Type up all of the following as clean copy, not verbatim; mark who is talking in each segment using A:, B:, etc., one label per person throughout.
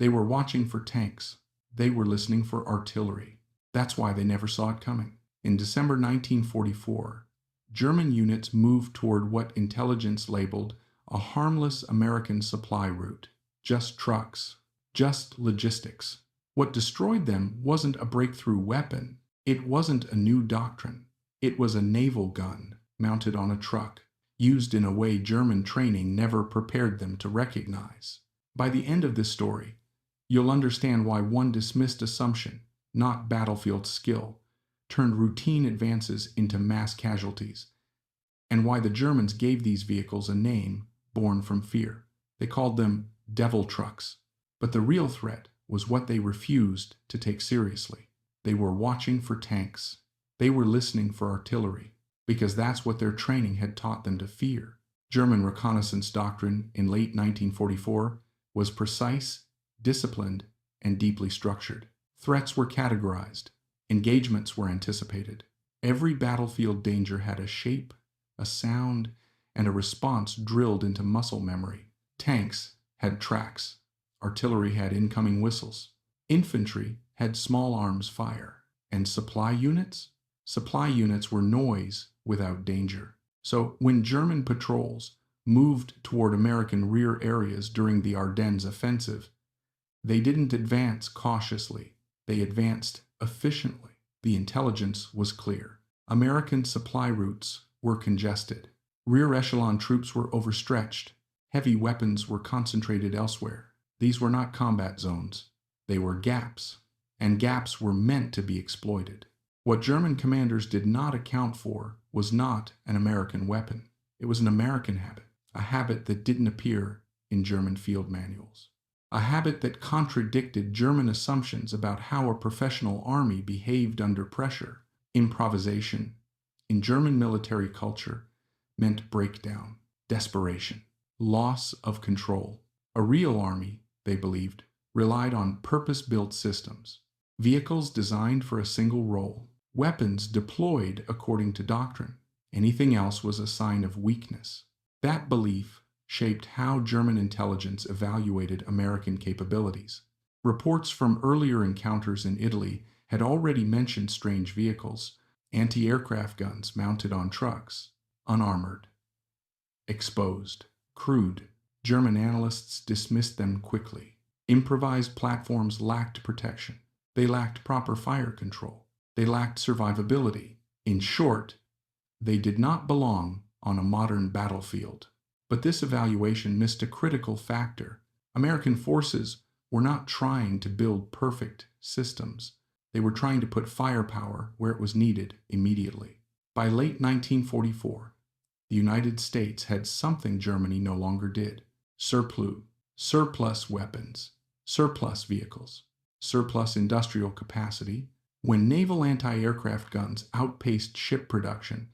A: They were watching for tanks. They were listening for artillery. That's why they never saw it coming. In December 1944, German units moved toward what intelligence labeled a harmless American supply route. Just trucks. Just logistics. What destroyed them wasn't a breakthrough weapon. It wasn't a new doctrine. It was a naval gun mounted on a truck, used in a way German training never prepared them to recognize. By the end of this story, you'll understand why one dismissed assumption, not battlefield skill, turned routine advances into mass casualties, and why the Germans gave these vehicles a name born from fear. They called them devil trucks. But the real threat was what they refused to take seriously. They were watching for tanks. They were listening for artillery, because that's what their training had taught them to fear. German reconnaissance doctrine in late 1944 was precise, disciplined, and deeply structured. Threats were categorized. Engagements were anticipated. Every battlefield danger had a shape, a sound, and a response drilled into muscle memory. Tanks had tracks. Artillery had incoming whistles. Infantry had small arms fire. And supply units? Supply units were noise without danger. So when German patrols moved toward American rear areas during the Ardennes offensive, they didn't advance cautiously. They advanced efficiently. The intelligence was clear. American supply routes were congested. Rear echelon troops were overstretched. Heavy weapons were concentrated elsewhere. These were not combat zones. They were gaps, and gaps were meant to be exploited. What German commanders did not account for was not an American weapon. It was an American habit, a habit that didn't appear in German field manuals, a habit that contradicted German assumptions about how a professional army behaved under pressure. Improvisation in German military culture meant breakdown, desperation, loss of control. A real army, they believed, relied on purpose-built systems, vehicles designed for a single role, weapons deployed according to doctrine. Anything else was a sign of weakness. That belief shaped how German intelligence evaluated American capabilities. Reports from earlier encounters in Italy had already mentioned strange vehicles, anti-aircraft guns mounted on trucks, unarmored, exposed, crude. German analysts dismissed them quickly. Improvised platforms lacked protection. They lacked proper fire control. They lacked survivability. In short, they did not belong on a modern battlefield. But this evaluation missed a critical factor. American forces were not trying to build perfect systems. They were trying to put firepower where it was needed immediately. By late 1944, the United States had something Germany no longer did. Surplus weapons, surplus vehicles, surplus industrial capacity. When naval anti-aircraft guns outpaced ship production,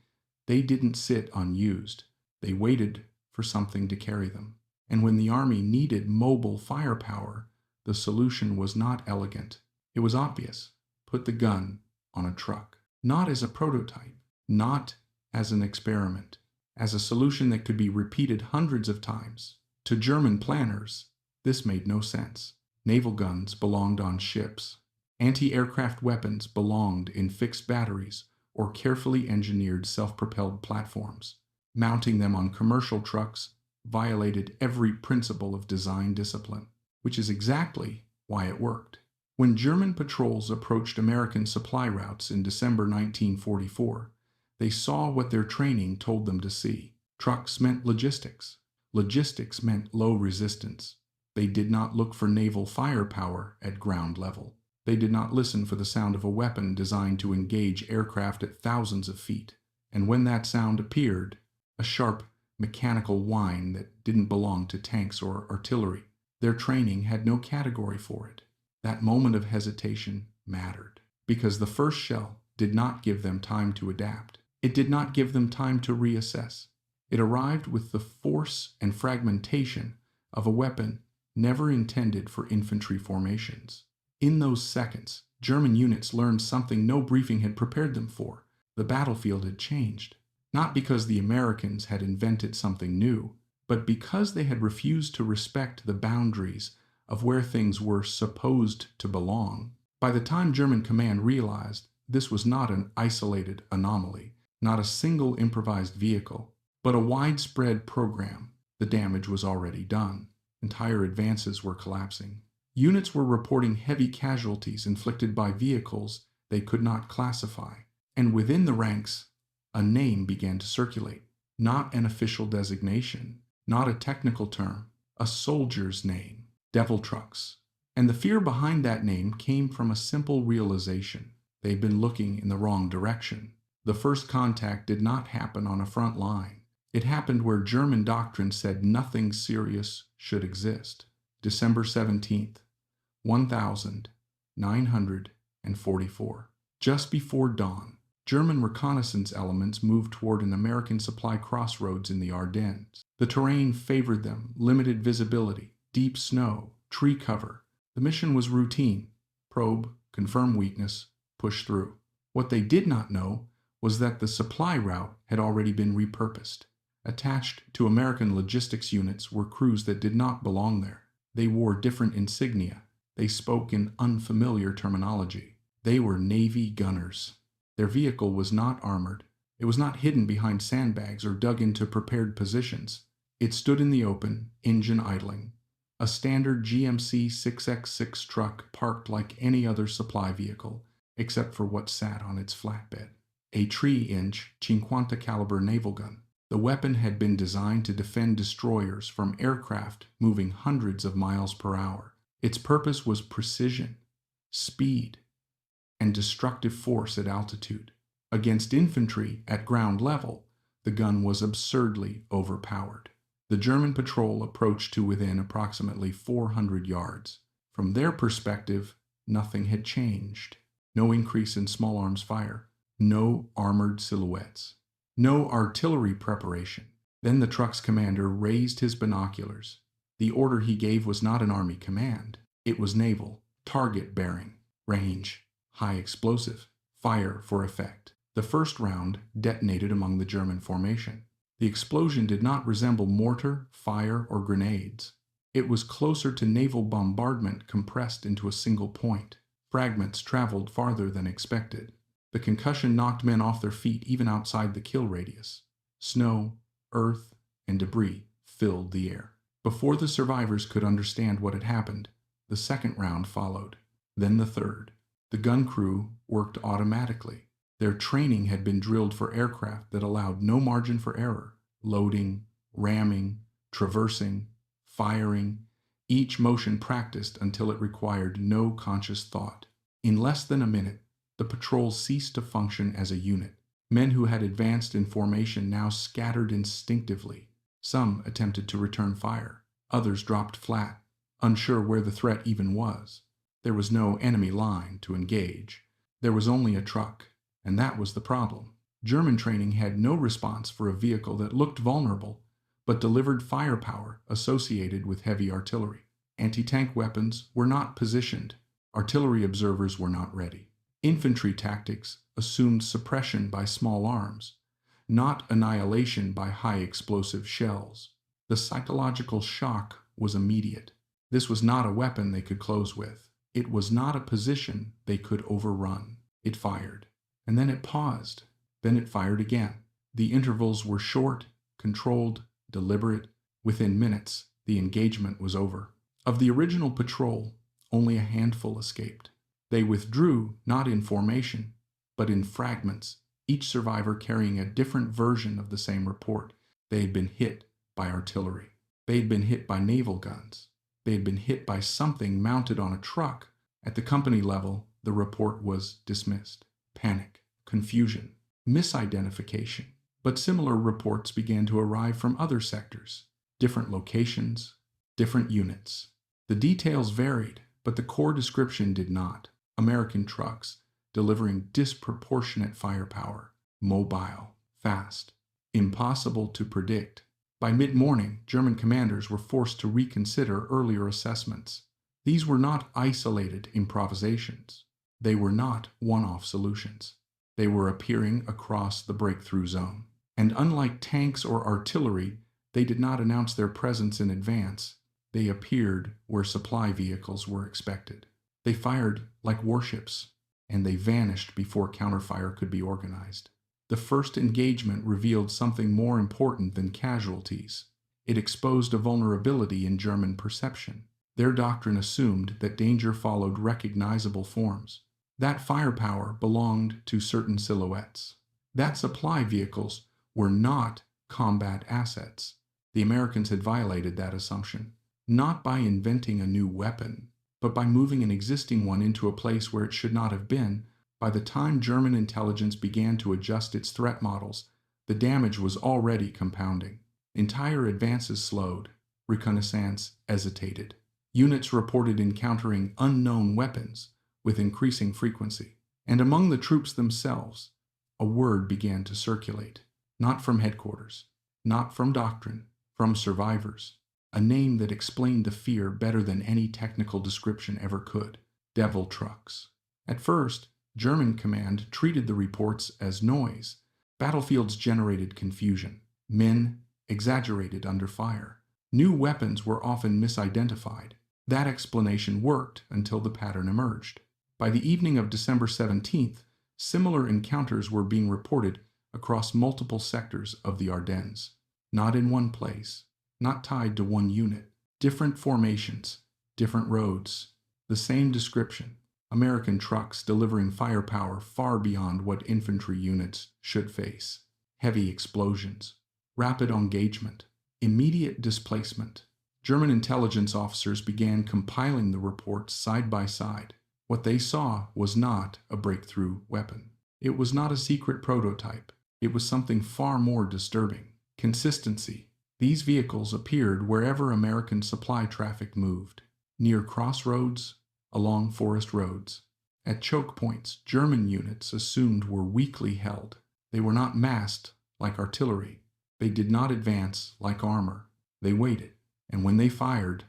A: they didn't sit unused. They waited for something to carry them. And when the Army needed mobile firepower, the solution was not elegant. It was obvious. Put the gun on a truck. Not as a prototype, not as an experiment, as a solution that could be repeated hundreds of times. To German planners, this made no sense. Naval guns belonged on ships. Anti-aircraft weapons belonged in fixed batteries or carefully engineered self-propelled platforms. Mounting them on commercial trucks violated every principle of design discipline, which is exactly why it worked. When German patrols approached American supply routes in December 1944, they saw what their training told them to see. Trucks meant logistics. Logistics meant low resistance. They did not look for naval firepower at ground level. They did not listen for the sound of a weapon designed to engage aircraft at thousands of feet. And when that sound appeared, a sharp, mechanical whine that didn't belong to tanks or artillery, their training had no category for it. That moment of hesitation mattered, because the first shell did not give them time to adapt. It did not give them time to reassess. It arrived with the force and fragmentation of a weapon never intended for infantry formations. In those seconds, German units learned something no briefing had prepared them for. The battlefield had changed, not because the Americans had invented something new, but because they had refused to respect the boundaries of where things were supposed to belong. By the time German command realized this was not an isolated anomaly, not a single improvised vehicle, but a widespread program, the damage was already done. Entire advances were collapsing. Units were reporting heavy casualties inflicted by vehicles they could not classify. And within the ranks, a name began to circulate. Not an official designation, not a technical term, a soldier's name. Devil trucks. And the fear behind that name came from a simple realization. They'd been looking in the wrong direction. The first contact did not happen on a front line. It happened where German doctrine said nothing serious should exist. December 17th, 1944. Just before dawn, German reconnaissance elements moved toward an American supply crossroads in the Ardennes. The terrain favored them, limited visibility, deep snow, tree cover. The mission was routine. Probe, confirm weakness, push through. What they did not know was that the supply route had already been repurposed. Attached to American logistics units were crews that did not belong there. They wore different insignia. They spoke in unfamiliar terminology. They were Navy gunners. Their vehicle was not armored. It was not hidden behind sandbags or dug into prepared positions. It stood in the open, engine idling. A standard GMC 6X6 truck parked like any other supply vehicle, except for what sat on its flatbed. A 3-inch 50 caliber naval gun. The weapon had been designed to defend destroyers from aircraft moving hundreds of miles per hour. Its purpose was precision, speed, and destructive force at altitude. Against infantry at ground level, the gun was absurdly overpowered. The German patrol approached to within approximately 400 yards. From their perspective, nothing had changed. No increase in small arms fire. No armored silhouettes. No artillery preparation. Then the truck's commander raised his binoculars. The order he gave was not an army command. It was naval. Target bearing. Range. High explosive. Fire for effect. The first round detonated among the German formation. The explosion did not resemble mortar, fire, or grenades. It was closer to naval bombardment compressed into a single point. Fragments traveled farther than expected. The concussion knocked men off their feet even outside the kill radius. Snow, earth, and debris filled the air. Before the survivors could understand what had happened, the second round followed. Then the third. The gun crew worked automatically. Their training had been drilled for aircraft that allowed no margin for error. Loading, ramming, traversing, firing, each motion practiced until it required no conscious thought. In less than a minute, the patrol ceased to function as a unit. Men who had advanced in formation now scattered instinctively. Some attempted to return fire. Others dropped flat, unsure where the threat even was. There was no enemy line to engage. There was only a truck, and that was the problem. German training had no response for a vehicle that looked vulnerable, but delivered firepower associated with heavy artillery. Anti-tank weapons were not positioned. Artillery observers were not ready. Infantry tactics assumed suppression by small arms, not annihilation by high explosive shells. The psychological shock was immediate. This was not a weapon they could close with. It was not a position they could overrun. It fired, and then it paused. Then it fired again. The intervals were short, controlled, deliberate. Within minutes, the engagement was over. Of the original patrol, only a handful escaped. They withdrew not in formation, but in fragments, each survivor carrying a different version of the same report. They had been hit by artillery. They had been hit by naval guns. They had been hit by something mounted on a truck. At the company level, the report was dismissed. Panic, confusion, misidentification. But similar reports began to arrive from other sectors, different locations, different units. The details varied, but the core description did not. American trucks, delivering disproportionate firepower, mobile, fast, impossible to predict. By mid-morning, German commanders were forced to reconsider earlier assessments. These were not isolated improvisations. They were not one-off solutions. They were appearing across the breakthrough zone. And unlike tanks or artillery, they did not announce their presence in advance. They appeared where supply vehicles were expected. They fired like warships, and they vanished before counterfire could be organized. The first engagement revealed something more important than casualties. It exposed a vulnerability in German perception. Their doctrine assumed that danger followed recognizable forms, that firepower belonged to certain silhouettes, that supply vehicles were not combat assets. The Americans had violated that assumption, not by inventing a new weapon, but by moving an existing one into a place where it should not have been. By the time German intelligence began to adjust its threat models, the damage was already compounding. Entire advances slowed. Reconnaissance hesitated. Units reported encountering unknown weapons with increasing frequency. And among the troops themselves, a word began to circulate. Not from headquarters, not from doctrine, from survivors. A name that explained the fear better than any technical description ever could. Devil trucks. At first, German command treated the reports as noise. Battlefields generated confusion. Men exaggerated under fire. New weapons were often misidentified. That explanation worked until the pattern emerged. By the evening of December 17th, similar encounters were being reported across multiple sectors of the Ardennes. Not in one place, not tied to one unit. Different formations, different roads, the same description. American trucks delivering firepower far beyond what infantry units should face. Heavy explosions, rapid engagement, immediate displacement. German intelligence officers began compiling the reports side by side. What they saw was not a breakthrough weapon. It was not a secret prototype. It was something far more disturbing. Consistency. These vehicles appeared wherever American supply traffic moved. Near crossroads, along forest roads. At choke points, German units assumed were weakly held. They were not massed like artillery. They did not advance like armor. They waited, and when they fired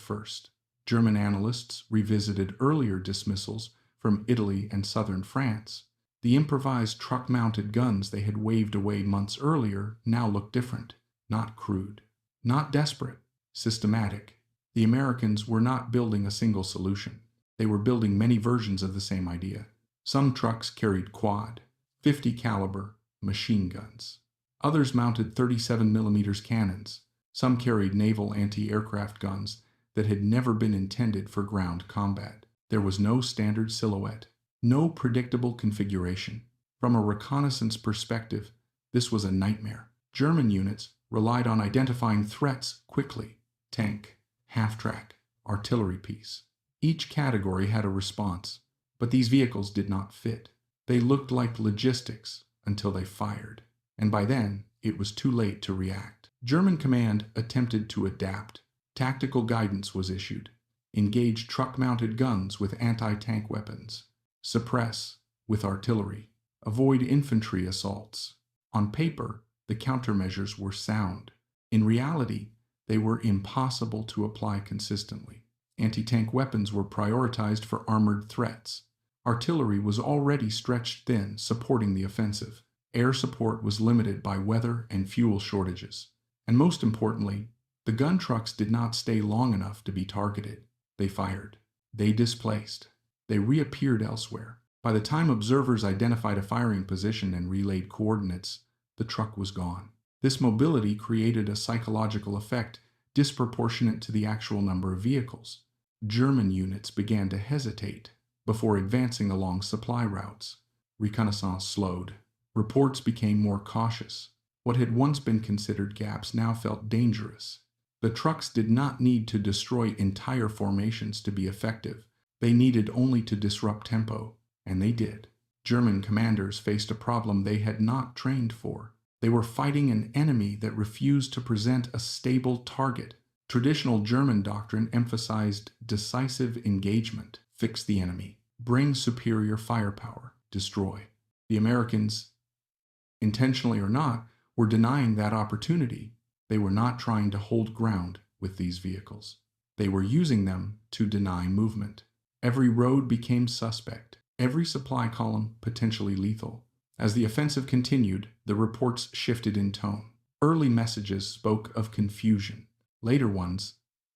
A: first. German analysts revisited earlier dismissals from Italy and southern France. The improvised truck-mounted guns they had waved away months earlier now looked different, not crude, not desperate, systematic. The Americans were not building a single solution. They were building many versions of the same idea. Some trucks carried quad, 50 caliber machine guns. Others mounted 37mm cannons. Some carried naval anti-aircraft guns that had never been intended for ground combat. There was no standard silhouette, no predictable configuration. From a reconnaissance perspective, this was a nightmare. German units relied on identifying threats quickly. Tank, half-track, artillery piece. Each category had a response, but these vehicles did not fit. They looked like logistics until they fired, and by then it was too late to react. German command attempted to adapt. Tactical guidance was issued. Engage truck-mounted guns with anti-tank weapons. Suppress with artillery. Avoid infantry assaults. On paper, the countermeasures were sound. In reality, they were impossible to apply consistently. Anti-tank weapons were prioritized for armored threats. Artillery was already stretched thin, supporting the offensive. Air support was limited by weather and fuel shortages. And most importantly, the gun trucks did not stay long enough to be targeted. They fired. They displaced. They reappeared elsewhere. By the time observers identified a firing position and relayed coordinates, the truck was gone. This mobility created a psychological effect disproportionate to the actual number of vehicles. German units began to hesitate before advancing along supply routes. Reconnaissance slowed. Reports became more cautious. What had once been considered gaps now felt dangerous. The trucks did not need to destroy entire formations to be effective. They needed only to disrupt tempo, and they did. German commanders faced a problem they had not trained for. They were fighting an enemy that refused to present a stable target. Traditional German doctrine emphasized decisive engagement. Fix the enemy. Bring superior firepower. Destroy. The Americans, intentionally or not, were denying that opportunity. They were not trying to hold ground with these vehicles. They were using them to deny movement. Every road became suspect. Every supply column potentially lethal. As the offensive continued, the reports shifted in tone. Early messages spoke of confusion. Later ones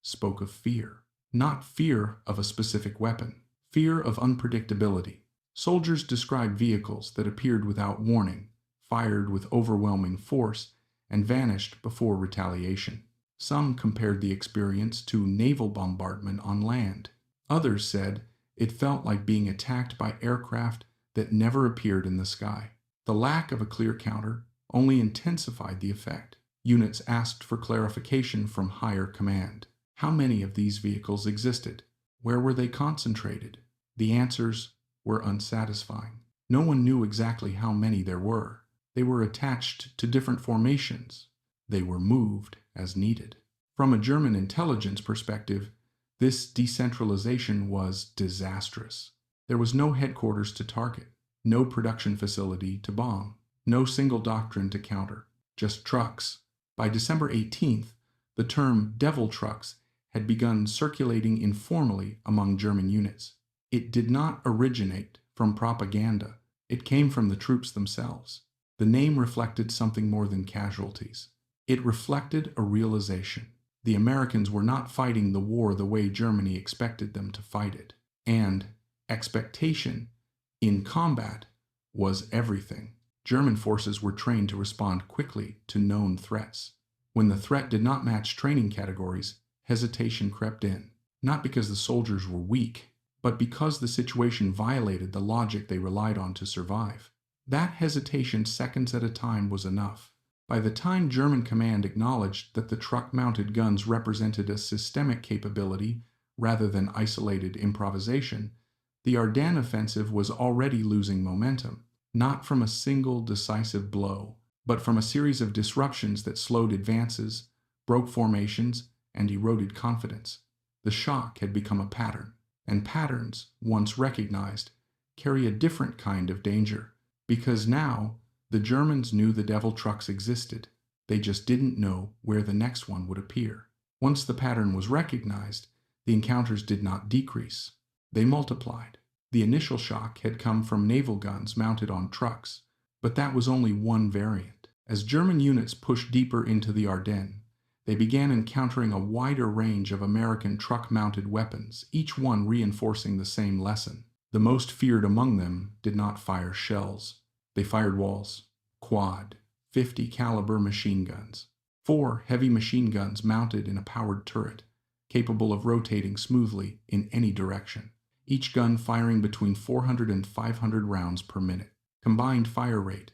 A: spoke of fear. Not fear of a specific weapon, fear of unpredictability. Soldiers described vehicles that appeared without warning, fired with overwhelming force, and vanished before retaliation. Some compared the experience to naval bombardment on land. Others said it felt like being attacked by aircraft that never appeared in the sky. The lack of a clear counter only intensified the effect. Units asked for clarification from higher command. How many of these vehicles existed? Where were they concentrated? The answers were unsatisfying. No one knew exactly how many there were. They were attached to different formations. They were moved as needed. From a German intelligence perspective, this decentralization was disastrous. There was no headquarters to target, no production facility to bomb, no single doctrine to counter, just trucks. By December 18th, the term devil trucks had begun circulating informally among German units. It did not originate from propaganda. It came from the troops themselves. The name reflected something more than casualties. It reflected a realization. The Americans were not fighting the war the way Germany expected them to fight it. And expectation in combat was everything. German forces were trained to respond quickly to known threats. When the threat did not match training categories, hesitation crept in. Not because the soldiers were weak, but because the situation violated the logic they relied on to survive. That hesitation, seconds at a time, was enough. By the time German command acknowledged that the truck-mounted guns represented a systemic capability rather than isolated improvisation, the Ardennes offensive was already losing momentum, not from a single decisive blow, but from a series of disruptions that slowed advances, broke formations, and eroded confidence. The shock had become a pattern, and patterns, once recognized, carry a different kind of danger, because now the Germans knew the devil trucks existed. They just didn't know where the next one would appear. Once the pattern was recognized, the encounters did not decrease. They multiplied. The initial shock had come from naval guns mounted on trucks, but that was only one variant. As German units pushed deeper into the Ardennes, they began encountering a wider range of American truck-mounted weapons, each one reinforcing the same lesson. The most feared among them did not fire shells. They fired walls, quad, 50 caliber machine guns, 4 heavy machine guns mounted in a powered turret, capable of rotating smoothly in any direction, each gun firing between 400 and 500 rounds per minute. Combined fire rate,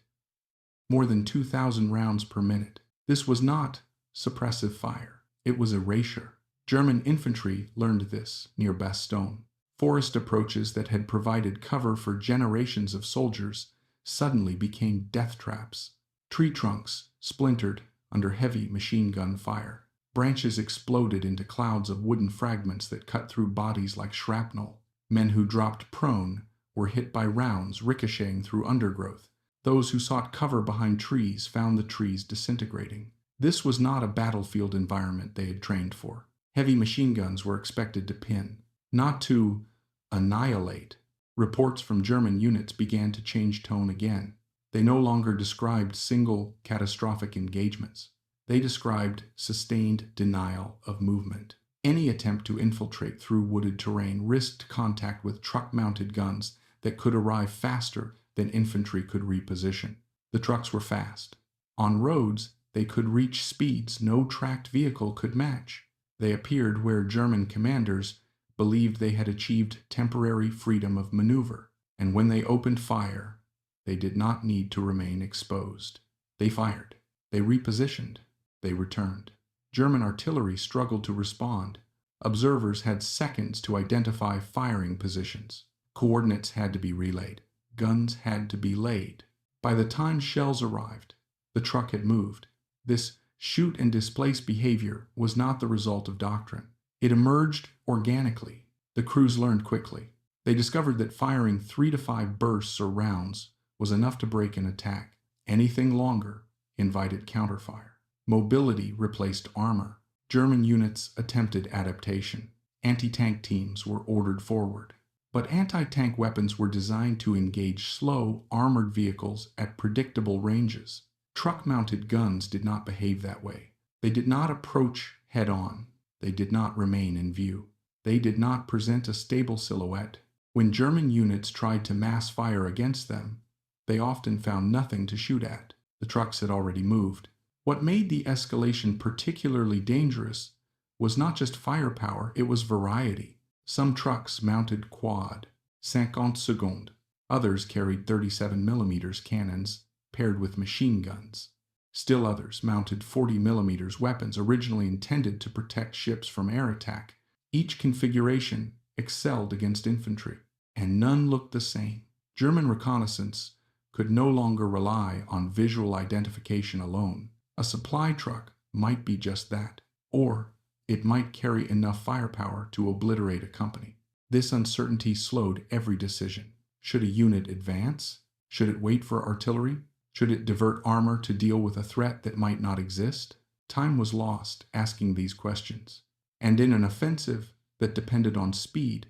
A: more than 2,000 rounds per minute. This was not suppressive fire. It was erasure. German infantry learned this near Bastogne. Forest approaches that had provided cover for generations of soldiers suddenly became death traps. Tree trunks splintered under heavy machine gun fire. Branches exploded into clouds of wooden fragments that cut through bodies like shrapnel. Men who dropped prone were hit by rounds ricocheting through undergrowth. Those who sought cover behind trees found the trees disintegrating. This was not a battlefield environment they had trained for. Heavy machine guns were expected to pin, not to annihilate. Reports from German units began to change tone again. They no longer described single catastrophic engagements. They described sustained denial of movement. Any attempt to infiltrate through wooded terrain risked contact with truck-mounted guns that could arrive faster than infantry could reposition. The trucks were fast. On roads, they could reach speeds no tracked vehicle could match. They appeared where German commanders believed they had achieved temporary freedom of maneuver, and when they opened fire, they did not need to remain exposed. They fired. They repositioned. They returned. German artillery struggled to respond. Observers had seconds to identify firing positions. Coordinates had to be relayed. Guns had to be laid. By the time shells arrived, the truck had moved. This shoot and displace behavior was not the result of doctrine. It emerged organically. The crews learned quickly. They discovered that firing 3 to 5 bursts or rounds was enough to break an attack. Anything longer invited counterfire. Mobility replaced armor. German units attempted adaptation. Anti-tank teams were ordered forward. But anti-tank weapons were designed to engage slow, armored vehicles at predictable ranges. Truck-mounted guns did not behave that way. They did not approach head-on. they did not remain in view. They did not present a stable silhouette. When German units tried to mass fire against them, they often found nothing to shoot at. The trucks had already moved. What made the escalation particularly dangerous was not just firepower, it was variety. Some trucks mounted quad, 50 secondes. Others carried 37mm cannons paired with machine guns. Still others mounted 40mm weapons originally intended to protect ships from air attack. Each configuration excelled against infantry, and none looked the same. German reconnaissance could no longer rely on visual identification alone. A supply truck might be just that, or it might carry enough firepower to obliterate a company. This uncertainty slowed every decision. Should a unit advance? Should it wait for artillery? Should it divert armor to deal with a threat that might not exist? Time was lost asking these questions. And in an offensive that depended on speed,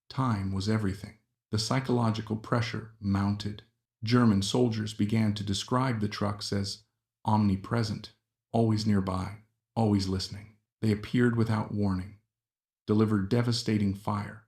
A: time was everything. The psychological pressure mounted. German soldiers began to describe the trucks as omnipresent, always nearby, always listening. They appeared without warning, delivered devastating fire,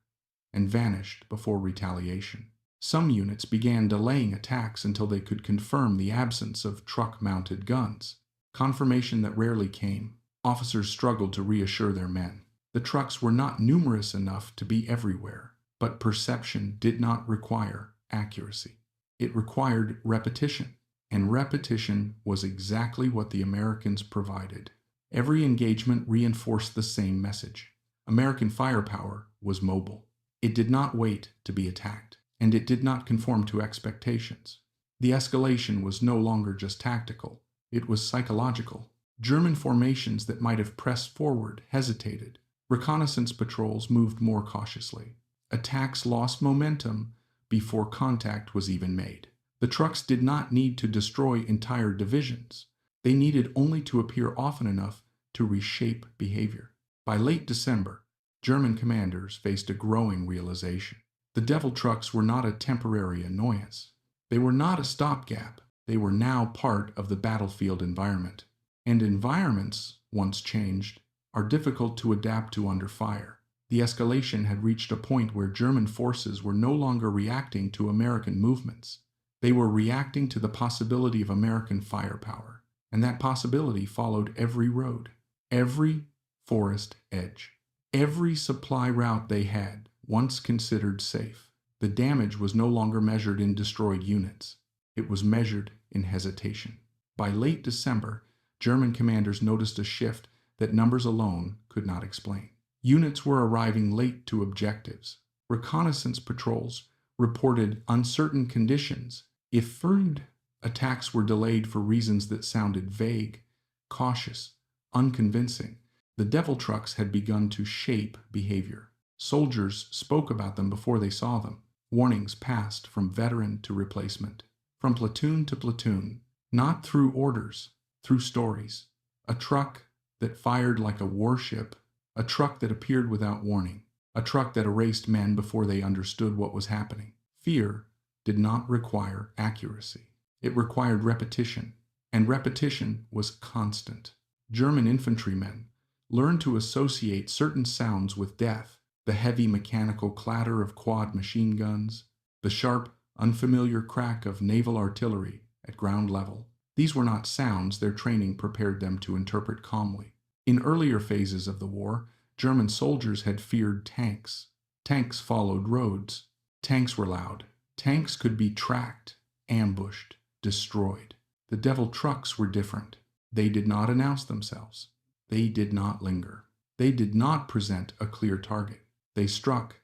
A: and vanished before retaliation. Some units began delaying attacks until they could confirm the absence of truck-mounted guns. Confirmation that rarely came. Officers struggled to reassure their men. The trucks were not numerous enough to be everywhere, but perception did not require accuracy. It required repetition, and repetition was exactly what the Americans provided. Every engagement reinforced the same message. American firepower was mobile. It did not wait to be attacked, and it did not conform to expectations. The escalation was no longer just tactical, it was psychological. German formations that might have pressed forward hesitated. Reconnaissance patrols moved more cautiously. Attacks lost momentum before contact was even made. The trucks did not need to destroy entire divisions. They needed only to appear often enough to reshape behavior. By late December, German commanders faced a growing realization. The Devil trucks were not a temporary annoyance. They were not a stopgap. They were now part of the battlefield environment. And environments, once changed, are difficult to adapt to under fire. The escalation had reached a point where German forces were no longer reacting to American movements. They were reacting to the possibility of American firepower, and that possibility followed every road, every forest edge, every supply route they had once considered safe. The damage was no longer measured in destroyed units. It was measured in hesitation. By late December, German commanders noticed a shift that numbers alone could not explain. Units were arriving late to objectives. Reconnaissance patrols reported uncertain conditions. If firmed, attacks were delayed for reasons that sounded vague, cautious, unconvincing. The Devil trucks had begun to shape behavior. Soldiers spoke about them before they saw them. Warnings passed from veteran to replacement, from platoon to platoon, not through orders, through stories. A truck that fired like a warship, a truck that appeared without warning, a truck that erased men before they understood what was happening. Fear did not require accuracy. It required repetition, and repetition was constant. German infantrymen learned to associate certain sounds with death: the heavy mechanical clatter of quad machine guns, the sharp, unfamiliar crack of naval artillery at ground level. These were not sounds their training prepared them to interpret calmly. In earlier phases of the war, German soldiers had feared tanks. Tanks followed roads. Tanks were loud. Tanks could be tracked, ambushed, destroyed. The Devil trucks were different. They did not announce themselves. They did not linger. They did not present a clear target. They struck,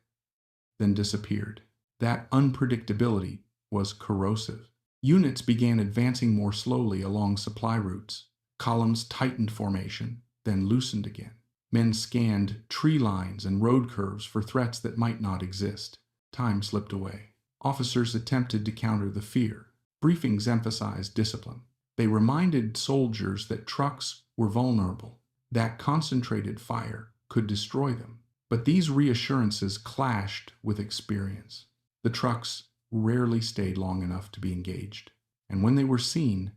A: then disappeared. That unpredictability was corrosive. Units began advancing more slowly along supply routes. Columns tightened formation, then loosened again. Men scanned tree lines and road curves for threats that might not exist. Time slipped away. Officers attempted to counter the fear. Briefings emphasized discipline. They reminded soldiers that trucks were vulnerable, that concentrated fire could destroy them. But these reassurances clashed with experience. The trucks rarely stayed long enough to be engaged, and when they were seen,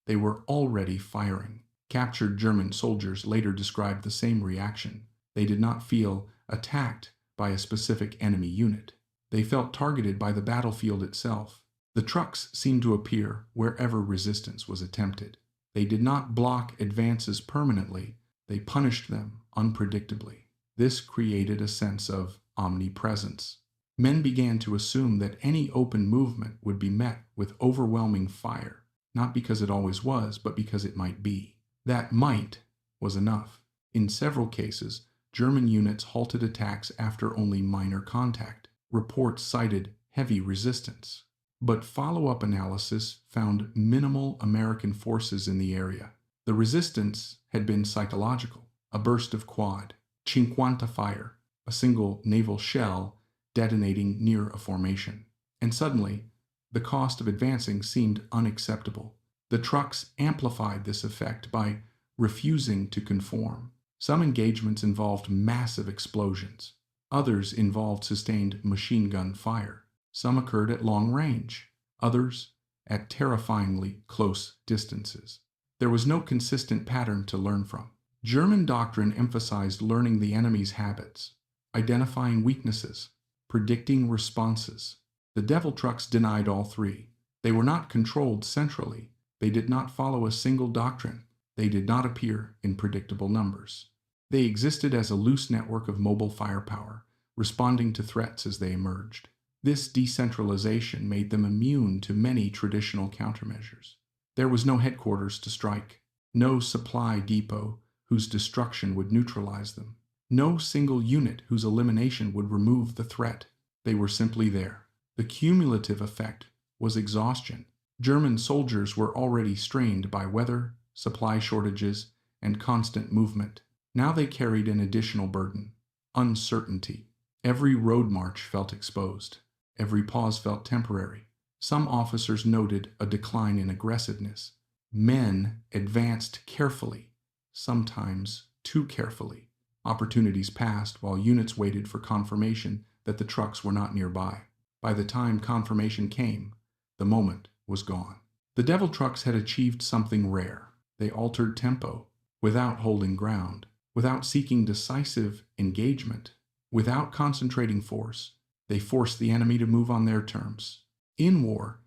A: they were already firing. Captured German soldiers later described the same reaction. They did not feel attacked by a specific enemy unit. They felt targeted by the battlefield itself. The trucks seemed to appear wherever resistance was attempted. They did not block advances permanently, they punished them unpredictably. This created a sense of omnipresence. Men began to assume that any open movement would be met with overwhelming fire, not because it always was, but because it might be. That might was enough. In several cases, German units halted attacks after only minor contact. Reports cited heavy resistance. But follow-up analysis found minimal American forces in the area. The resistance had been psychological. A burst of quad, 50 fire, a single naval shell detonating near a formation. And suddenly, the cost of advancing seemed unacceptable. The trucks amplified this effect by refusing to conform. Some engagements involved massive explosions. Others involved sustained machine gun fire. Some occurred at long range. Others at terrifyingly close distances. There was no consistent pattern to learn from. German doctrine emphasized learning the enemy's habits, identifying weaknesses, predicting responses. The Devil trucks denied all three. They were not controlled centrally. They did not follow a single doctrine. They did not appear in predictable numbers. They existed as a loose network of mobile firepower, responding to threats as they emerged. This decentralization made them immune to many traditional countermeasures. There was no headquarters to strike, no supply depot whose destruction would neutralize them, no single unit whose elimination would remove the threat. They were simply there. The cumulative effect was exhaustion. German soldiers were already strained by weather, supply shortages, and constant movement. Now they carried an additional burden: uncertainty. Every road march felt exposed. Every pause felt temporary. Some officers noted a decline in aggressiveness. Men advanced carefully, sometimes too carefully. Opportunities passed while units waited for confirmation that the trucks were not nearby. By the time confirmation came, the moment was gone. The Devil trucks had achieved something rare. They altered tempo, without holding ground, without seeking decisive engagement, without concentrating force. They forced the enemy to move on their terms. In war,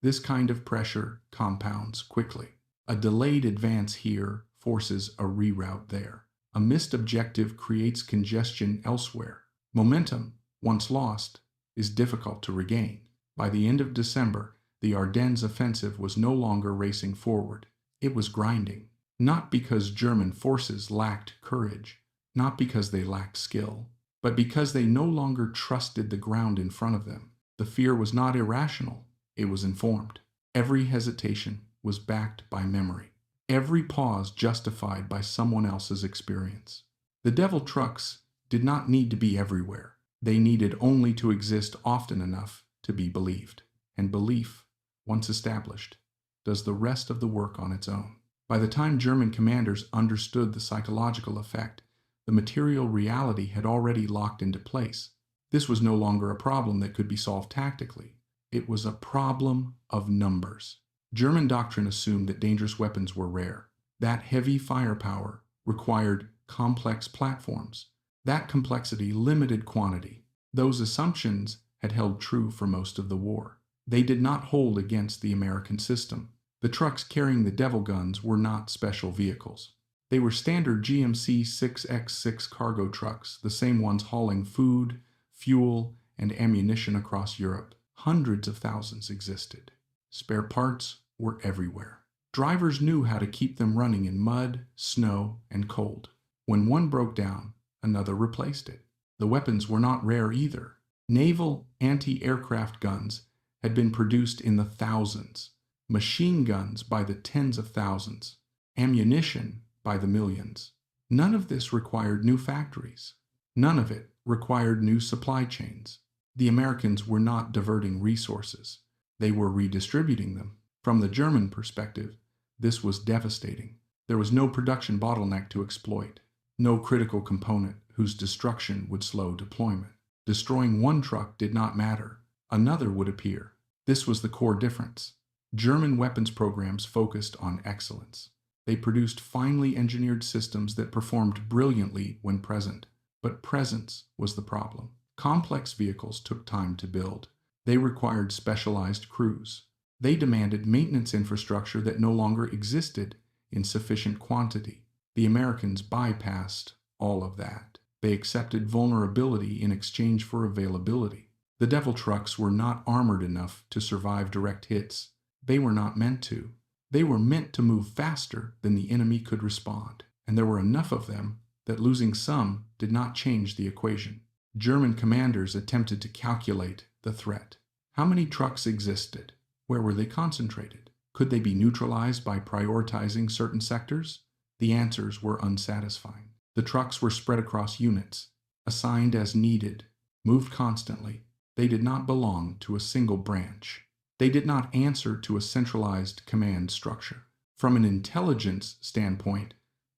A: this kind of pressure compounds quickly. A delayed advance here forces a reroute there. A missed objective creates congestion elsewhere. Momentum, once lost, is difficult to regain. By the end of December, the Ardennes offensive was no longer racing forward. It was grinding. Not because German forces lacked courage, not because they lacked skill, but because they no longer trusted the ground in front of them. The fear was not irrational, it was informed. Every hesitation was backed by memory. Every pause justified by someone else's experience. The Devil trucks did not need to be everywhere. They needed only to exist often enough to be believed. And belief, once established, does the rest of the work on its own. By the time German commanders understood the psychological effect, the material reality had already locked into place. This was no longer a problem that could be solved tactically. It was a problem of numbers. German doctrine assumed that dangerous weapons were rare. That heavy firepower required complex platforms. That complexity limited quantity. Those assumptions had held true for most of the war. They did not hold against the American system. The trucks carrying the Devil guns were not special vehicles. They were standard GMC 6x6 cargo trucks, the same ones hauling food, fuel, and ammunition across Europe. Hundreds of thousands existed. Spare parts were everywhere. Drivers knew how to keep them running in mud, snow, and cold. When one broke down, another replaced it. The weapons were not rare either. Naval anti-aircraft guns had been produced in the thousands, machine guns by the tens of thousands, ammunition by the millions. None of this required new factories. None of it required new supply chains. The Americans were not diverting resources. They were redistributing them. From the German perspective, this was devastating. There was no production bottleneck to exploit, no critical component whose destruction would slow deployment. Destroying one truck did not matter. Another would appear. This was the core difference. German weapons programs focused on excellence. They produced finely engineered systems that performed brilliantly when present. But presence was the problem. Complex vehicles took time to build. They required specialized crews. They demanded maintenance infrastructure that no longer existed in sufficient quantity. The Americans bypassed all of that. They accepted vulnerability in exchange for availability. The Devil trucks were not armored enough to survive direct hits. They were not meant to. They were meant to move faster than the enemy could respond. And there were enough of them that losing some did not change the equation. German commanders attempted to calculate the threat. How many trucks existed? Where were they concentrated? Could they be neutralized by prioritizing certain sectors? The answers were unsatisfying. The trucks were spread across units, assigned as needed, moved constantly. They did not belong to a single branch. They did not answer to a centralized command structure. From an intelligence standpoint,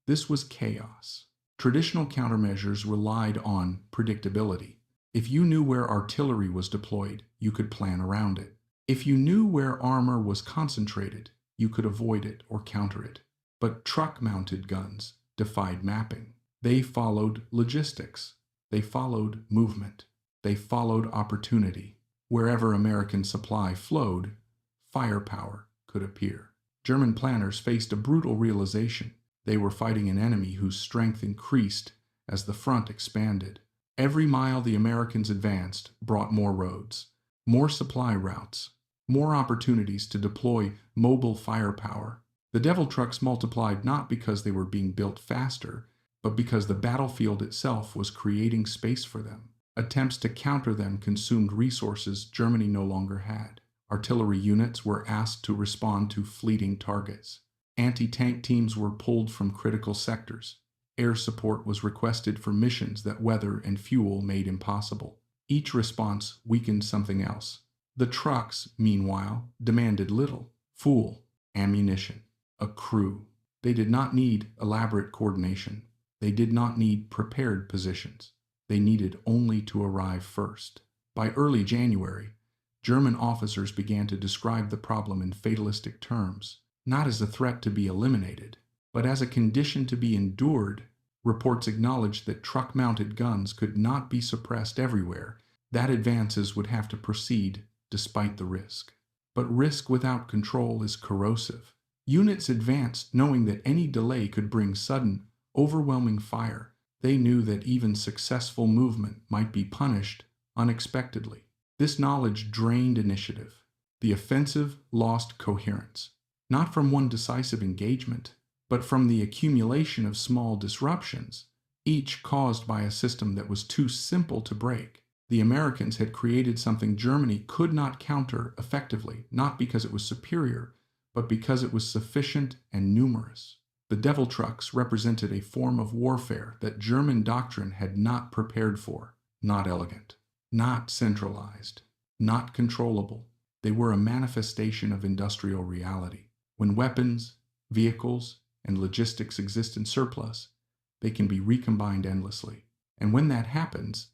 A: this was chaos. Traditional countermeasures relied on predictability. If you knew where artillery was deployed, you could plan around it. If you knew where armor was concentrated, you could avoid it or counter it. But truck-mounted guns defied mapping. They followed logistics. They followed movement. They followed opportunity. Wherever American supply flowed, firepower could appear. German planners faced a brutal realization. They were fighting an enemy whose strength increased as the front expanded. Every mile the Americans advanced brought more roads, more supply routes, more opportunities to deploy mobile firepower. The Devil trucks multiplied not because they were being built faster, but because the battlefield itself was creating space for them. Attempts to counter them consumed resources Germany no longer had. Artillery units were asked to respond to fleeting targets. Anti-tank teams were pulled from critical sectors. Air support was requested for missions that weather and fuel made impossible. Each response weakened something else. The trucks, meanwhile, demanded little: fuel, ammunition, a crew. They did not need elaborate coordination. They did not need prepared positions. They needed only to arrive first. By early January, German officers began to describe the problem in fatalistic terms, not as a threat to be eliminated, but as a condition to be endured. Reports acknowledged that truck-mounted guns could not be suppressed everywhere, that advances would have to proceed despite the risk. But risk without control is corrosive. Units advanced knowing that any delay could bring sudden, overwhelming fire. They knew that even successful movement might be punished unexpectedly. This knowledge drained initiative. The offensive lost coherence, not from one decisive engagement, but from the accumulation of small disruptions, each caused by a system that was too simple to break. The Americans had created something Germany could not counter effectively, not because it was superior, but because it was sufficient and numerous. The Devil trucks represented a form of warfare that German doctrine had not prepared for. Not elegant, not centralized, not controllable. They were a manifestation of industrial reality. When weapons, vehicles, and logistics exist in surplus, they can be recombined endlessly. And when that happens,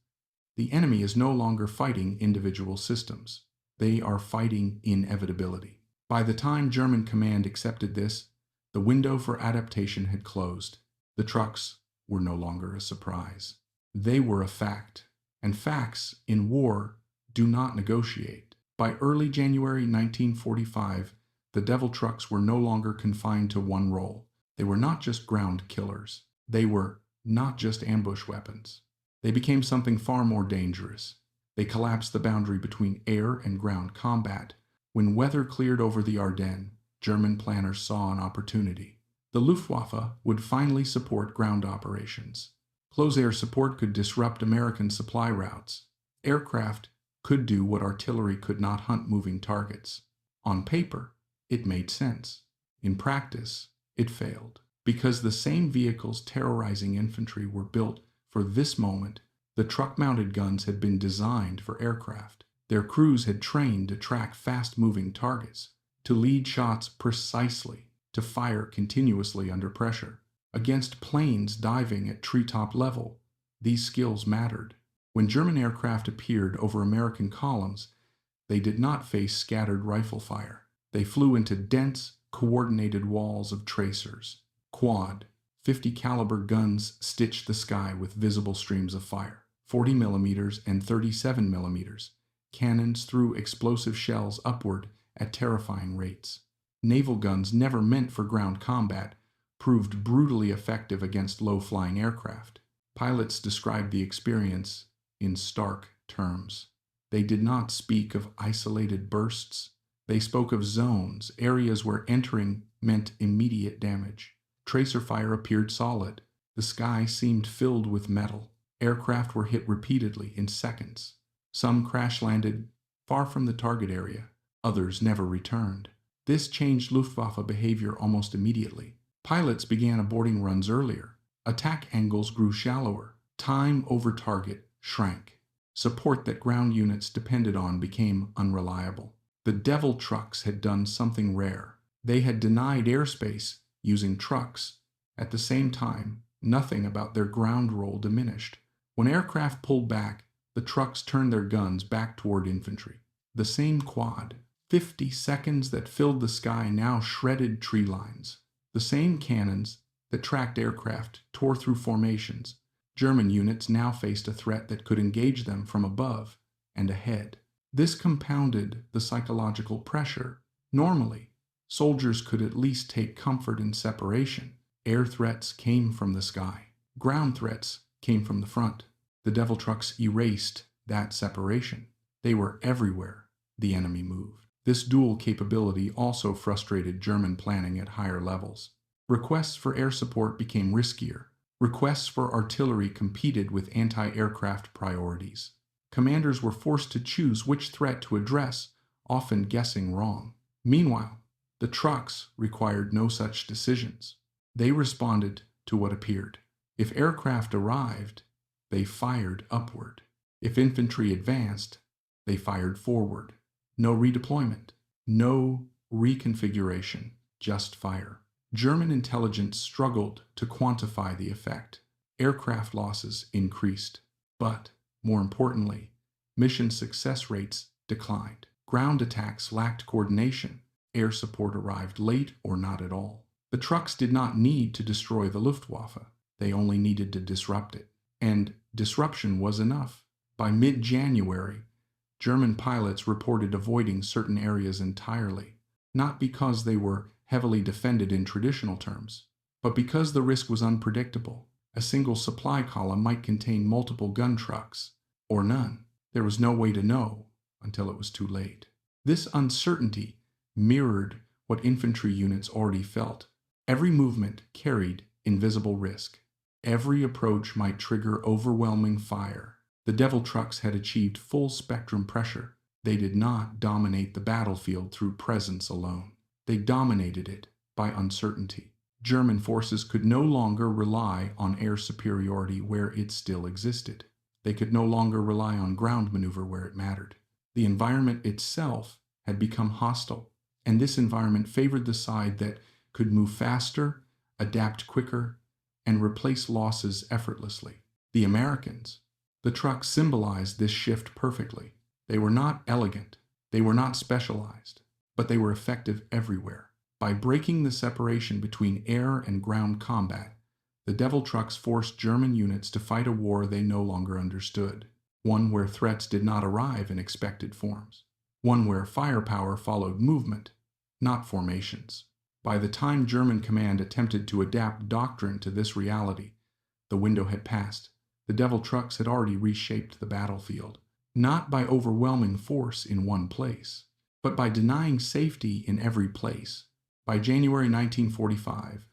A: the enemy is no longer fighting individual systems. They are fighting inevitability. By the time German command accepted this, the window for adaptation had closed. The trucks were no longer a surprise. They were a fact, and facts in war do not negotiate. By early January 1945, the Devil trucks were no longer confined to one role. They were not just ground killers. They were not just ambush weapons. They became something far more dangerous. They collapsed the boundary between air and ground combat. When weather cleared over the Ardennes, German planners saw an opportunity. The Luftwaffe would finally support ground operations. Close air support could disrupt American supply routes. Aircraft could do what artillery could not: hunt moving targets. On paper, it made sense. In practice, it failed. Because the same vehicles terrorizing infantry were built for this moment, the truck-mounted guns had been designed for aircraft. Their crews had trained to track fast-moving targets, to lead shots precisely, to fire continuously under pressure. Against planes diving at treetop level, these skills mattered. When German aircraft appeared over American columns, they did not face scattered rifle fire. They flew into dense, coordinated walls of tracers, quad, .50 caliber guns stitched the sky with visible streams of fire. 40 millimeters and 37 millimeters cannons threw explosive shells upward at terrifying rates. Naval guns never meant for ground combat proved brutally effective against low-flying aircraft. Pilots described the experience in stark terms. They did not speak of isolated bursts. They spoke of zones, areas where entering meant immediate damage. Tracer fire appeared solid. The sky seemed filled with metal. Aircraft were hit repeatedly in seconds. Some crash-landed far from the target area. Others never returned. This changed Luftwaffe behavior almost immediately. Pilots began aborting runs earlier. Attack angles grew shallower. Time over target shrank. Support that ground units depended on became unreliable. The Devil trucks had done something rare. They had denied airspace using trucks. At the same time, nothing about their ground role diminished. When aircraft pulled back, the trucks turned their guns back toward infantry. The same quad, 50 seconds that filled the sky now shredded tree lines. The same cannons that tracked aircraft tore through formations. German units now faced a threat that could engage them from above and ahead. This compounded the psychological pressure. Normally, soldiers could at least take comfort in separation. Air threats came from the sky. Ground threats came from the front. The Devil trucks erased that separation. They were everywhere the enemy moved. This dual capability also frustrated German planning at higher levels. Requests for air support became riskier. Requests for artillery competed with anti-aircraft priorities. Commanders were forced to choose which threat to address, often guessing wrong. Meanwhile, the trucks required no such decisions. They responded to what appeared. If aircraft arrived, they fired upward. If infantry advanced, they fired forward. No redeployment, no reconfiguration, just fire. German intelligence struggled to quantify the effect. Aircraft losses increased, but, more importantly, mission success rates declined. Ground attacks lacked coordination. Air support arrived late or not at all. The trucks did not need to destroy the Luftwaffe. They only needed to disrupt it. And disruption was enough. By mid-January, German pilots reported avoiding certain areas entirely, not because they were heavily defended in traditional terms, but because the risk was unpredictable. A single supply column might contain multiple gun trucks, or none. There was no way to know until it was too late. This uncertainty mirrored what infantry units already felt. Every movement carried invisible risk. Every approach might trigger overwhelming fire. The Devil trucks had achieved full spectrum pressure. They did not dominate the battlefield through presence alone. They dominated it by uncertainty. German forces could no longer rely on air superiority where it still existed. They could no longer rely on ground maneuver where it mattered. The environment itself had become hostile, and this environment favored the side that could move faster, adapt quicker, and replace losses effortlessly. The Americans. The trucks symbolized this shift perfectly. They were not elegant. They were not specialized, but they were effective everywhere. By breaking the separation between air and ground combat, the Devil trucks forced German units to fight a war they no longer understood, one where threats did not arrive in expected forms, one where firepower followed movement, not formations. By the time German command attempted to adapt Doctrine to this reality, the window had passed. The Devil trucks had already reshaped the battlefield, not by overwhelming force in one place, but by denying safety in every place. By January 1945,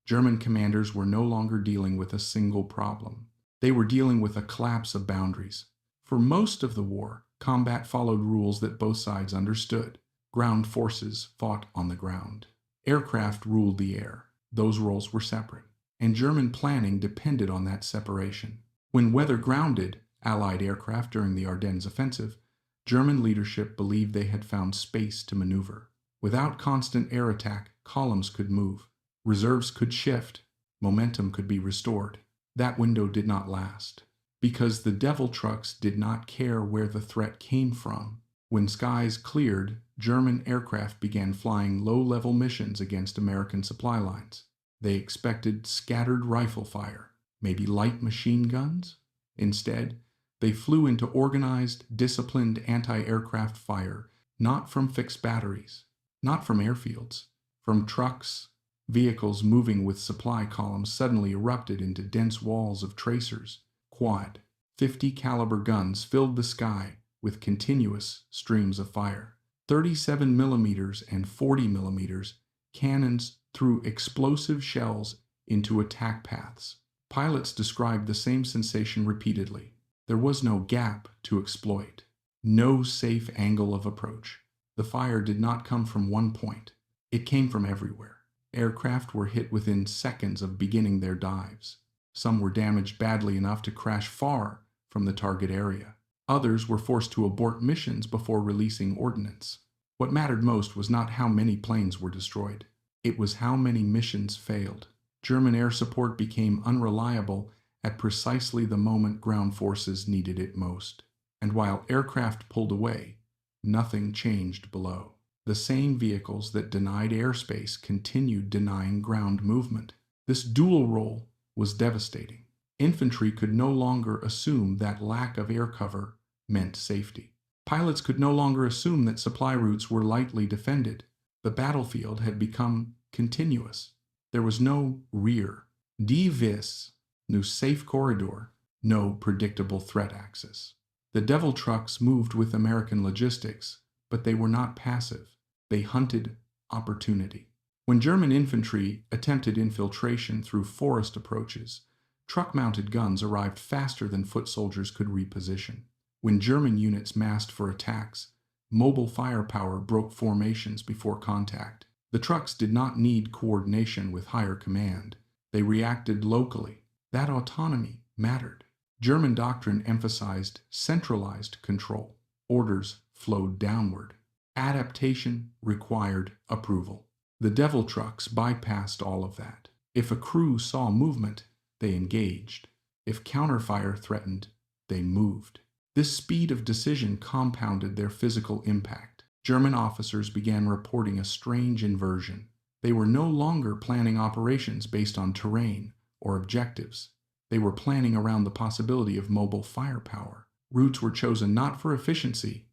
A: German commanders were no longer dealing with a single problem. They were dealing with a collapse of boundaries. For most of the war, combat followed rules that both sides understood. Ground forces fought on the ground. Aircraft ruled the air. Those roles were separate, and German planning depended on that separation. When weather grounded Allied aircraft during the Ardennes offensive, German leadership believed they had found space to maneuver. Without constant air attack, columns could move, reserves could shift, momentum could be restored. That window did not last, because the Devil trucks did not care where the threat came from. When skies cleared, German aircraft began flying low-level missions against American supply lines. They expected scattered rifle fire, maybe light machine guns. Instead, they flew into organized, disciplined anti-aircraft fire, not from fixed batteries, not from airfields, from trucks. Vehicles moving with supply columns suddenly erupted into dense walls of tracers. Quad 50 caliber guns filled the sky with continuous streams of fire. 37 millimeters and 40 millimeters cannons threw explosive shells into attack paths. Pilots described the same sensation repeatedly. There was no gap to exploit, no safe angle of approach. The fire did not come from one point. It came from everywhere. Aircraft were hit within seconds of beginning their dives. Some were damaged badly enough to crash far from the target area. Others were forced to abort missions before releasing ordnance. What mattered most was not how many planes were destroyed. It was how many missions failed. German air support became unreliable at precisely the moment ground forces needed it most. And while aircraft pulled away, nothing changed below. The same vehicles that denied airspace continued denying ground movement. This dual role was devastating. Infantry could no longer assume that lack of air cover meant safety. Pilots could no longer assume that supply routes were lightly defended. The battlefield had become continuous. There was no rear, divis, no safe corridor, no predictable threat axis. The Devil trucks moved with American logistics, but they were not passive. They hunted opportunity. When German infantry attempted infiltration through forest approaches, truck-mounted guns arrived faster than foot soldiers could reposition. When German units massed for attacks, mobile firepower broke formations before contact. The trucks did not need coordination with higher command. They reacted locally. That autonomy mattered. German doctrine emphasized centralized control. Orders flowed downward. Adaptation required approval. The Devil trucks bypassed all of that. If a crew saw movement, they engaged. If counterfire threatened, they moved. This speed of decision compounded their physical impact. German officers began reporting a strange inversion. They were no longer planning operations based on terrain or objectives. They were planning around the possibility of mobile firepower. Routes were chosen not for efficiency,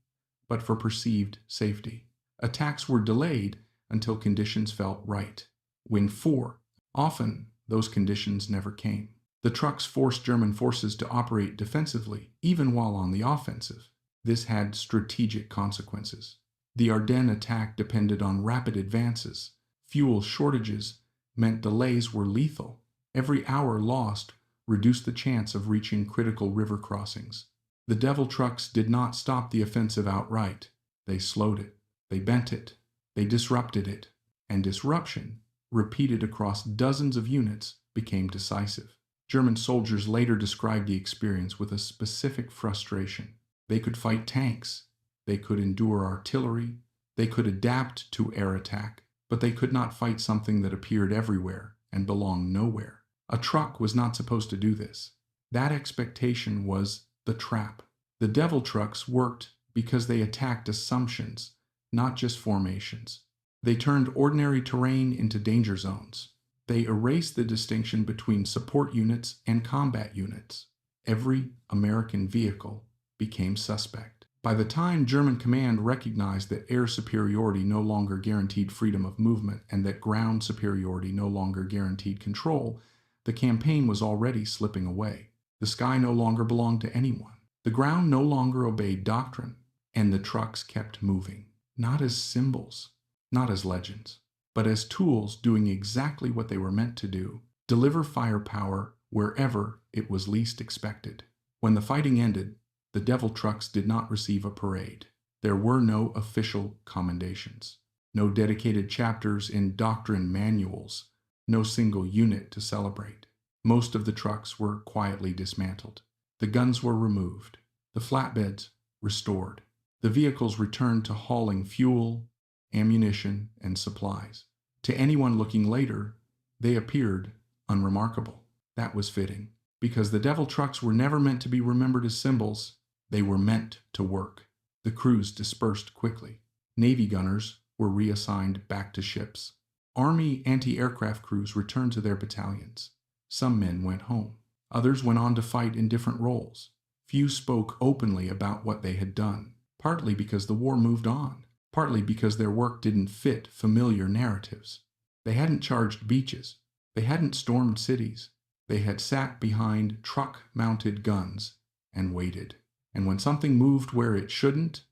A: but for perceived safety. Attacks were delayed until conditions felt right. Often, those conditions never came. The trucks forced German forces to operate defensively, even while on the offensive. This had strategic consequences. The Ardennes attack depended on rapid advances. Fuel shortages meant delays were lethal. Every hour lost reduced the chance of reaching critical river crossings. The Devil trucks did not stop the offensive outright. They slowed it. They bent it. They disrupted it. And disruption, repeated across dozens of units, became decisive. German soldiers later described the experience with a specific frustration. They could fight tanks. They could endure artillery. They could adapt to air attack. But they could not fight something that appeared everywhere and belonged nowhere. A truck was not supposed to do this. That expectation was the trap. The Devil trucks worked because they attacked assumptions, not just formations. They turned ordinary terrain into danger zones. They erased the distinction between support units and combat units. Every American vehicle became suspect. By the time German command recognized that air superiority no longer guaranteed freedom of movement and that ground superiority no longer guaranteed control, the campaign was already slipping away. The sky no longer belonged to anyone. The ground no longer obeyed doctrine, and the trucks kept moving, not as symbols, not as legends, but as tools doing exactly what they were meant to do: deliver firepower wherever it was least expected. When the fighting ended, the Devil trucks did not receive a parade. There were no official commendations, no dedicated chapters in doctrine manuals, no single unit to celebrate. Most of the trucks were quietly dismantled. The guns were removed. The flatbeds restored. The vehicles returned to hauling fuel, ammunition, and supplies. To anyone looking later, they appeared unremarkable. That was fitting, because the Devil trucks were never meant to be remembered as symbols. They were meant to work. The crews dispersed quickly. Navy gunners were reassigned back to ships. Army anti-aircraft crews returned to their battalions. Some men went home. Others went on to fight in different roles. Few spoke openly about what they had done, partly because the war moved on, partly because their work didn't fit familiar narratives. They hadn't charged beaches. They hadn't stormed cities. They had sat behind truck-mounted guns and waited. And when something moved where it shouldn't,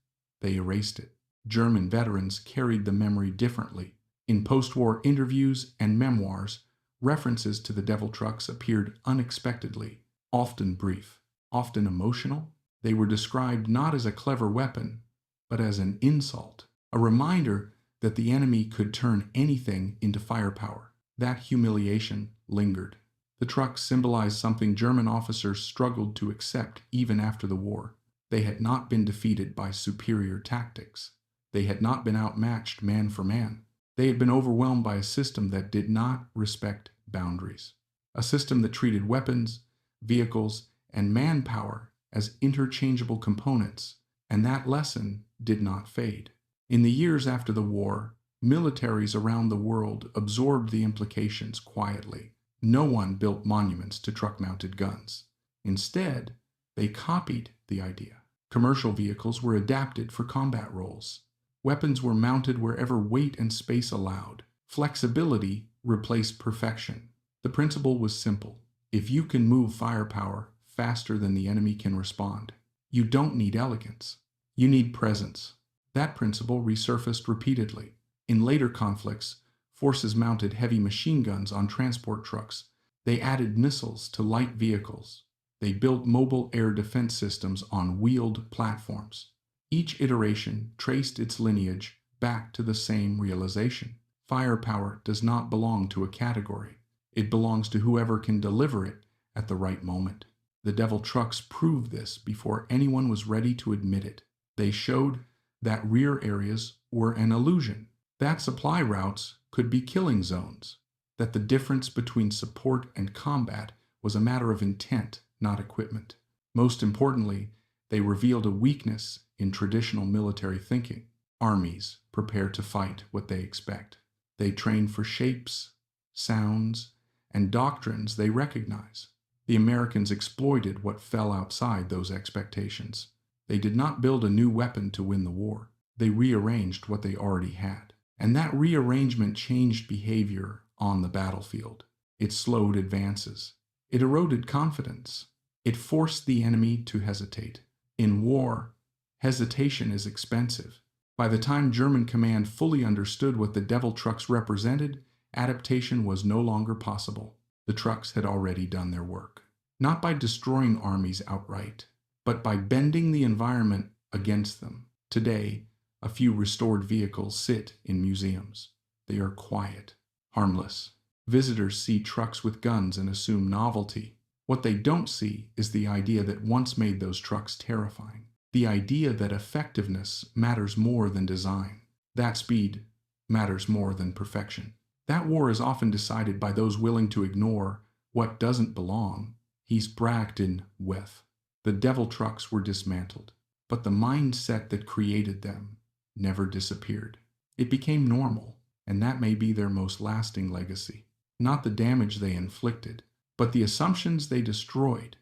A: they erased it. German veterans carried the memory differently. In post-war interviews and memoirs, references to the Devil trucks appeared unexpectedly, often brief, often emotional. They were described not as a clever weapon, but as an insult, a reminder that the enemy could turn anything into firepower. That humiliation lingered. The trucks symbolized something German officers struggled to accept even after the war. They had not been defeated by superior tactics. They had not been outmatched man for man. They had been overwhelmed by a system that did not respect boundaries. A system that treated weapons, vehicles, and manpower as interchangeable components, and that lesson did not fade. In the years after the war, militaries around the world absorbed the implications quietly. No one built monuments to truck-mounted guns. Instead, they copied the idea. Commercial vehicles were adapted for combat roles. Weapons were mounted wherever weight and space allowed. Flexibility replaced perfection. The principle was simple. If you can move firepower faster than the enemy can respond, you don't need elegance. You need presence. That principle resurfaced repeatedly. In later conflicts, forces mounted heavy machine guns on transport trucks. They added missiles to light vehicles. They built mobile air defense systems on wheeled platforms. Each iteration traced its lineage back to the same realization. Firepower does not belong to a category. It belongs to whoever can deliver it at the right moment. The Devil trucks proved this before anyone was ready to admit it. They showed that rear areas were an illusion, that supply routes could be killing zones, that the difference between support and combat was a matter of intent, not equipment. Most importantly, they revealed a weakness in traditional military thinking. Armies prepare to fight what they expect. They train for shapes, sounds, and doctrines they recognize. The Americans exploited what fell outside those expectations. They did not build a new weapon to win the war. They rearranged what they already had. And that rearrangement changed behavior on the battlefield. It slowed advances. It eroded confidence. It forced the enemy to hesitate. In war, hesitation is expensive. By the time German command fully understood what the Devil trucks represented, adaptation was no longer possible. The trucks had already done their work. Not by destroying armies outright, but by bending the environment against them. Today, a few restored vehicles sit in museums. They are quiet, harmless. Visitors see trucks with guns and assume novelty. What they don't see is the idea that once made those trucks terrifying. The idea that effectiveness matters more than design. That speed matters more than perfection. That war is often decided by those willing to ignore what doesn't belong. He's bragged in with. The Devil trucks were dismantled, but the mindset that created them never disappeared. It became normal, and that may be their most lasting legacy. Not the damage they inflicted, but the assumptions they destroyed.